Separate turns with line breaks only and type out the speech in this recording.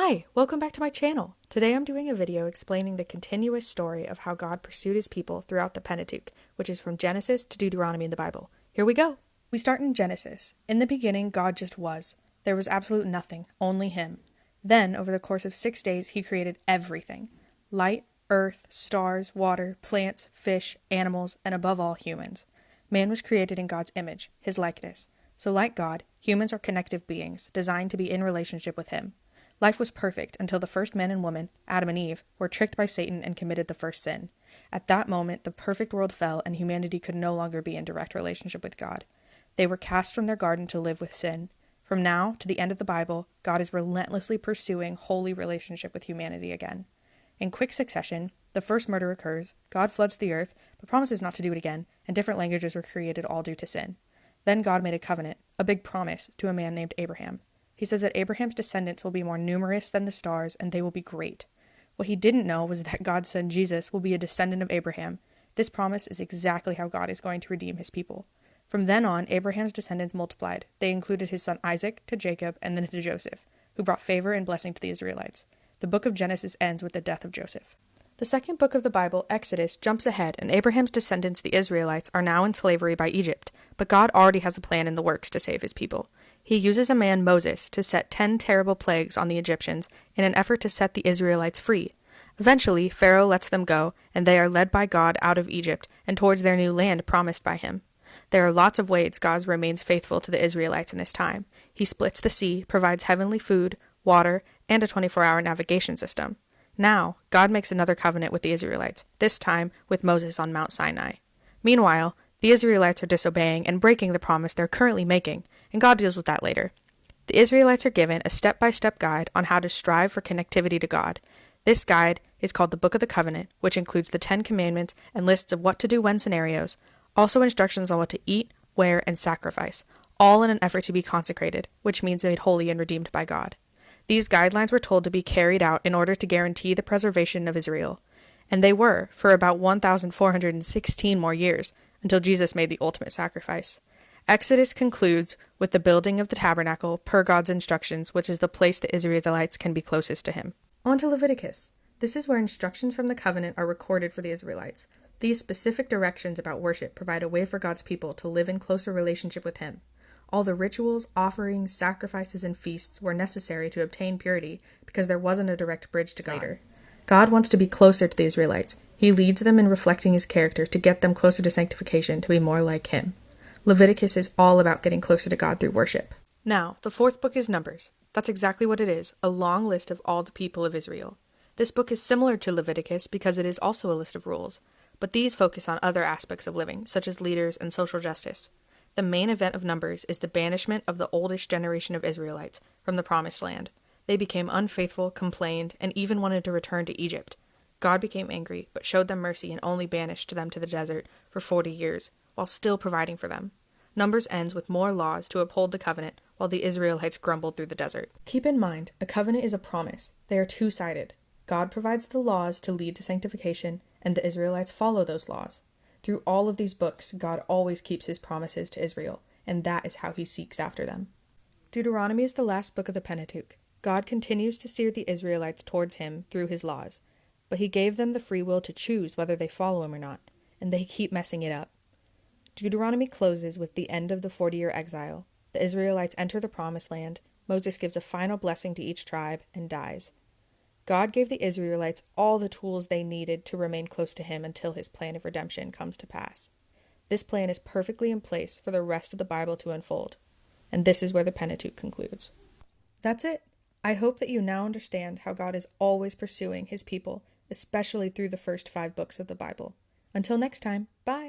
Hi, welcome back to my channel. Today I'm doing a video explaining the continuous story of how God pursued his people throughout the Pentateuch, which is from Genesis to Deuteronomy in the Bible. Here we go. We start in Genesis. In the beginning, God just was. There was absolute nothing, only him. Then, over the course of 6 days, he created everything. Light, earth, stars, water, plants, fish, animals, and above all, humans. Man was created in God's image, his likeness. So like God, humans are connective beings, designed to be in relationship with him. Life was perfect until the first man and woman, Adam and Eve, were tricked by Satan and committed the first sin. At that moment, the perfect world fell and humanity could no longer be in direct relationship with God. They were cast from their garden to live with sin. From now to the end of the Bible, God is relentlessly pursuing holy relationship with humanity again. In quick succession, the first murder occurs, God floods the earth, but promises not to do it again, and different languages were created all due to sin. Then God made a covenant, a big promise, to a man named Abraham. He says that Abraham's descendants will be more numerous than the stars, and they will be great. What he didn't know was that God's son Jesus will be a descendant of Abraham. This promise is exactly how God is going to redeem his people. From then on, Abraham's descendants multiplied. They included his son Isaac to Jacob and then to Joseph, who brought favor and blessing to the Israelites. The book of Genesis ends with the death of Joseph. The second book of the Bible, Exodus, jumps ahead, and Abraham's descendants, the Israelites, are now in slavery by Egypt, but God already has a plan in the works to save his people. He uses a man, Moses, to set 10 terrible plagues on the Egyptians in an effort to set the Israelites free. Eventually, Pharaoh lets them go, and they are led by God out of Egypt and towards their new land promised by him. There are lots of ways God remains faithful to the Israelites in this time. He splits the sea, provides heavenly food, water, and a 24-hour navigation system. Now, God makes another covenant with the Israelites, this time with Moses on Mount Sinai. Meanwhile, the Israelites are disobeying and breaking the promise they're currently making, and God deals with that later. The Israelites are given a step-by-step guide on how to strive for connectivity to God. This guide is called the Book of the Covenant, which includes the 10 Commandments and lists of what to do when scenarios, also instructions on what to eat, wear, and sacrifice, all in an effort to be consecrated, which means made holy and redeemed by God. These guidelines were told to be carried out in order to guarantee the preservation of Israel. And they were, for about 1,416 more years, until Jesus made the ultimate sacrifice. Exodus concludes with the building of the tabernacle per God's instructions, which is the place the Israelites can be closest to him. On to Leviticus. This is where instructions from the covenant are recorded for the Israelites. These specific directions about worship provide a way for God's people to live in closer relationship with him. All the rituals, offerings, sacrifices, and feasts were necessary to obtain purity because there wasn't a direct bridge to God. Later, God wants to be closer to the Israelites. He leads them in reflecting his character to get them closer to sanctification, to be more like him. Leviticus is all about getting closer to God through worship. Now, the fourth book is Numbers. That's exactly what it is, a long list of all the people of Israel. This book is similar to Leviticus because it is also a list of rules, but these focus on other aspects of living, such as leaders and social justice. The main event of Numbers is the banishment of the oldest generation of Israelites from the Promised Land. They became unfaithful, complained, and even wanted to return to Egypt. God became angry, but showed them mercy and only banished them to the desert for 40 years, while still providing for them. Numbers ends with more laws to uphold the covenant, while the Israelites grumbled through the desert. Keep in mind, a covenant is a promise. They are two-sided. God provides the laws to lead to sanctification, and the Israelites follow those laws. Through all of these books, God always keeps his promises to Israel, and that is how he seeks after them. Deuteronomy is the last book of the Pentateuch. God continues to steer the Israelites towards him through his laws, but he gave them the free will to choose whether they follow him or not, and they keep messing it up. Deuteronomy closes with the end of the 40-year exile. The Israelites enter the Promised Land, Moses gives a final blessing to each tribe, and dies. God gave the Israelites all the tools they needed to remain close to him until his plan of redemption comes to pass. This plan is perfectly in place for the rest of the Bible to unfold, and this is where the Pentateuch concludes. That's it. I hope that you now understand how God is always pursuing his people, especially through the first 5 books of the Bible. Until next time, bye!